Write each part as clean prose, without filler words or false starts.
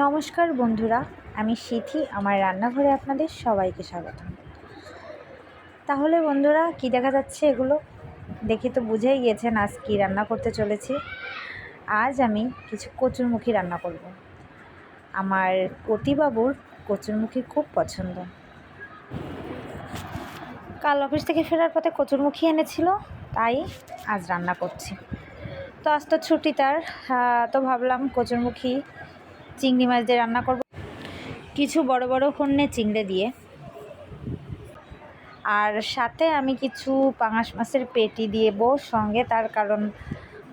নমস্কার বন্ধুরা, আমি সিথি। আমার রান্নাঘরে আপনাদের সবাইকে স্বাগত। তাহলে বন্ধুরা, কি দেখা যাচ্ছে এগুলো দেখে তো বুঝেই গিয়েছেন আজ কী রান্না করতে চলেছি। আজ আমি কিছু কচুরমুখী রান্না করব। আমার পতিবাবুর কচুরমুখী খুব পছন্দ। কাল অফিস থেকে ফেরার পথে কচুরমুখী এনেছিল, তাই আজ রান্না করছি। তো আজ তো ছুটি তার, তো ভাবলাম কচুরমুখী চিংড়ি মাছ দিয়ে রান্না করব, কিছু বড় বড় হন্যে চিংড়ি দিয়ে। আর সাথে আমি কিছু পাঙাশ মাছের পেটি দিয়ে সঙ্গে, তার কারণ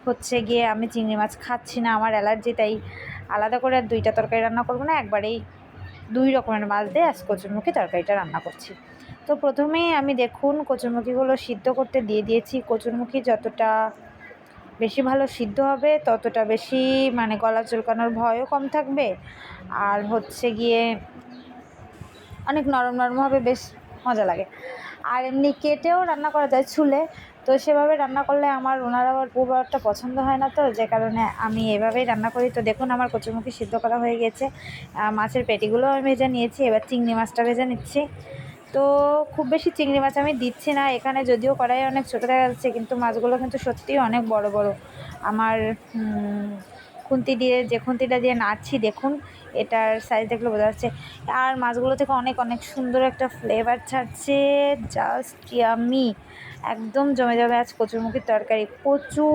হচ্ছে গিয়ে আমি চিংড়ি মাছ খাচ্ছি না, আমার অ্যালার্জি, তাই আলাদা করে আর দুইটা তরকারি রান্না করব না, একবারেই দুই রকমের মাছ দিয়ে আজ কচুরমুখী তরকারিটা রান্না করছি। তো প্রথমেই আমি দেখুন কচুরমুখীগুলো সিদ্ধ করতে দিয়ে দিয়েছি। কচুরমুখী যতটা বেশি ভালো সিদ্ধ হবে ততটা বেশি গলা চুলকানোর ভয়ও কম থাকবে, আর হচ্ছে গিয়ে অনেক নরম নরম হবে, বেশ মজা লাগে। আর এমনি কেটেও রান্না করা যায় ছুলে, তো সেভাবে রান্না করলে আমার ওনার আবার খুব একটা পছন্দ হয় না, তো যে কারণে আমি এভাবেই রান্না করি। তো দেখুন আমার কচুরমুখী সিদ্ধ করা হয়ে গেছে, মাছের পেটিগুলো আমি ভেজে নিয়েছি, এবার চিংড়ি মাছটা ভেজে নিচ্ছি। তো খুব বেশি চিংড়ি মাছ আমি দিচ্ছি না এখানে, যদিও কড়াই অনেক ছোটো দেখা যাচ্ছে, কিন্তু মাছগুলো কিন্তু সত্যিই অনেক বড় বড়। আমার খুন্তিটা দিয়ে নাড়ছি, দেখুন এটার সাইজ দেখলে বোঝা যাচ্ছে। আর মাছগুলো থেকে অনেক অনেক সুন্দর একটা ফ্লেভার ছাড়ছে, জাস্ট ইয়ামি, একদম জমে যাবে আজ কচুরমুখীর তরকারি। কচু,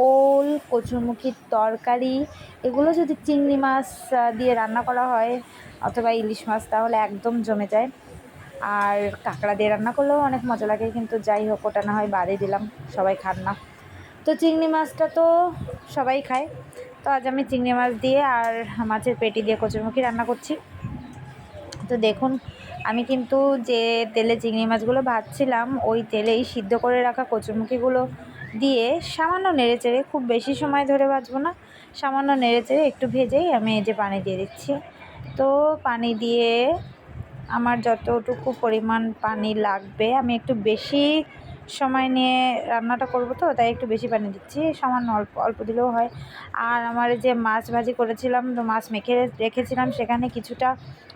ওল, কচুরমুখীর তরকারি, এগুলো যদি চিংড়ি মাছ দিয়ে রান্না করা হয় অথবা ইলিশ মাছ, তাহলে একদম জমে যায়। আর কাঁকড়া দিয়ে রান্না করলেও অনেক মজা লাগে, কিন্তু যাই হোক ওটা না হয় বাদই দিলাম, সবাই খান না। তো চিংড়ি মাছটা তো সবাই খায়, তো আজ আমি চিংড়ি মাছ দিয়ে আর মাছের পেটি দিয়ে কচুরমুখী রান্না করছি। তো দেখুন আমি কিন্তু যে তেলে চিংড়ি মাছগুলো ভাজছিলাম, ওই তেলেই সিদ্ধ করে রাখা কচুরমুখীগুলো দিয়ে সামান্য নেড়েচেড়ে, খুব বেশি সময় ধরে ভাজবো না, সামান্য নেড়েচেড়ে একটু ভেজেই আমি এই যে পানি দিয়ে দিচ্ছি। তো পানি দিয়ে আমার যতটুকু পরিমাণ পানি লাগবে, আমি একটু বেশি সময় নিয়ে রান্নাটা করব, তো তাই একটু বেশি পানি দিচ্ছি, সামান্য অল্প অল্প দিলেও হয়। আর আমার যে মাছ ভাজি করেছিলাম, তো মাছ মেখে রেখেছিলাম, সেখানে কিছুটা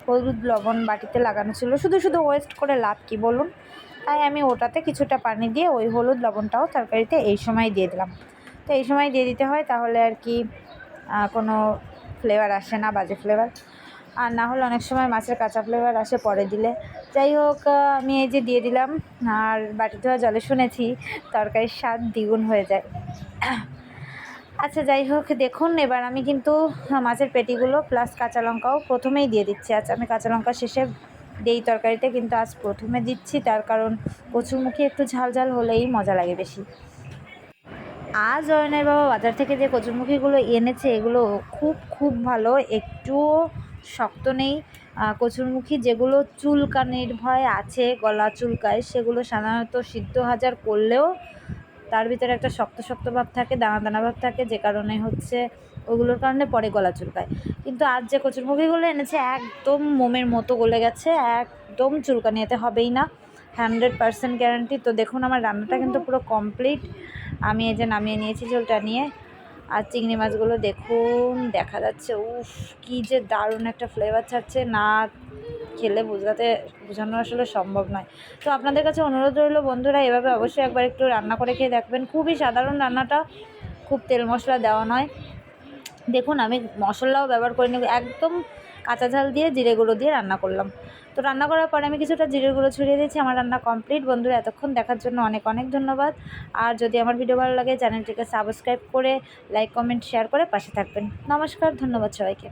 হলুদ লবণ বাটিতে লাগানো ছিল, শুধু শুধু ওয়েস্ট করে লাভ কি বলুন, তাই আমি ওটাতে কিছুটা পানি দিয়ে ওই হলুদ লবণটাও তরকারিতে এই সময় দিয়ে দিলাম। তো এই সময় দিয়ে দিতে হয়, তাহলে আর কি কোনো ফ্লেভার আসে না, বাজে ফ্লেভার, আর না হলে অনেক সময় মাছের কাঁচা ফ্লেভার আসে পরে দিলে। যাই হোক, আমি এই যে দিয়ে দিলাম, আর বাটি ধোয়া জলে শুনেছি তরকারির স্বাদ দ্বিগুণ হয়ে যায়। আচ্ছা যাই হোক, দেখুন এবার আমি কিন্তু মাছের পেটিগুলো প্লাস কাঁচা লঙ্কাও প্রথমেই দিয়ে দিচ্ছি। আচ্ছা, আমি কাঁচা লঙ্কা শেষে দিই তরকারিতে, কিন্তু আজ প্রথমে দিচ্ছি, তার কারণ কচুরমুখী একটু ঝাল ঝাল হলেই মজা লাগে বেশি। আজ অয়নের বাবা বাজার থেকে যে কচুরমুখীগুলো এনেছে, এগুলো খুব খুব ভালো, একটুও শক্ত নেই। কচুরমুখী যেগুলো চুলকানির ভয় আছে, গলা চুলকায়, সেগুলো সাধারণত সিদ্ধ ভাজার করলেও তার ভিতরে একটা শক্ত শক্ত ভাব থাকে, দানা দানা ভাব থাকে, যে কারণে হচ্ছে ওগুলোর কারণে পরে গলা চুলকায়। কিন্তু আজ যে কচুরমুখীগুলো এনেছে একদম মোমের মতো গলে গেছে, একদম চুলকানি এতে হবেই না, 100% গ্যারান্টি। তো দেখুন আমার রান্নাটা কিন্তু পুরো কমপ্লিট, আমি এই যে নামিয়ে নিয়েছি ঝোলটা নিয়ে। আর চিংড়ি মাছগুলো দেখুন, দেখা যাচ্ছে উফ কী যে দারুণ একটা ফ্লেভার ছাড়ছে, না খেলে বোঝানো আসলে সম্ভব নয়। তো আপনাদের কাছে অনুরোধ রইল বন্ধুরা, এভাবে অবশ্যই একবার একটু রান্না করে খেয়ে দেখবেন, খুবই সাধারণ রান্নাটা, খুব তেল মশলা দেওয়া নয়। দেখুন আমি মশলাও ব্যবহার করিনি, একদম কাঁচা ঝাল দিয়ে জিরে গুঁড়ো দিয়ে রান্না করলাম। তো রান্না করার পরে আমি কিছুটা জিরে গুঁড়ো ছড়িয়ে দিয়েছি। আমার রান্না কমপ্লিট বন্ধুরা, এতক্ষণ দেখার জন্য অনেক অনেক ধন্যবাদ। আর যদি আমার ভিডিও ভালো লাগে চ্যানেলটিকে সাবস্ক্রাইব করে লাইক কমেন্ট শেয়ার করে পাশে থাকবেন। নমস্কার, ধন্যবাদ সবাইকে।